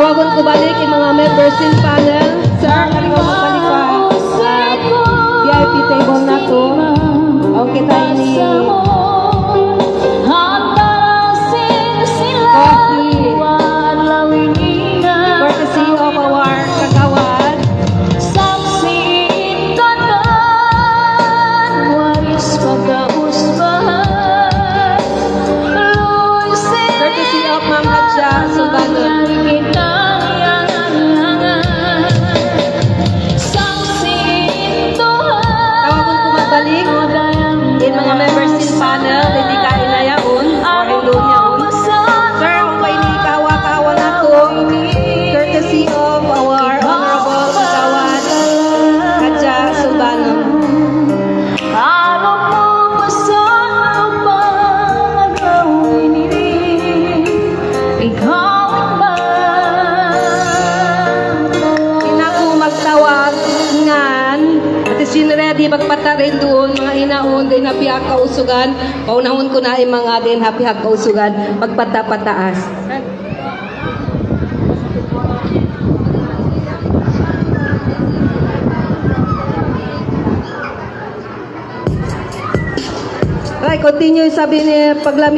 Tawagon ko balik yung mga members in panel. Sir, kaliwa magbalik pa. VIP table na to. Okay tayo ni courtesy of our kagawad. Courtesy of Ma'am Hadja Subanon. Tawagon ko magbalik yung mga members in panel. Hindi kain na yaon or ilon yaon. Sir, kung kayo ni kawa-kawa na to, courtesy of our honorable kagawad Hadja Subanon. Magtawag ngan at sinready magpatarin doon mga inaon din happy hak kausugan paunahon ko na yung mga din happy hak kausugan magpatapataas. Right, continue sabi ni paglami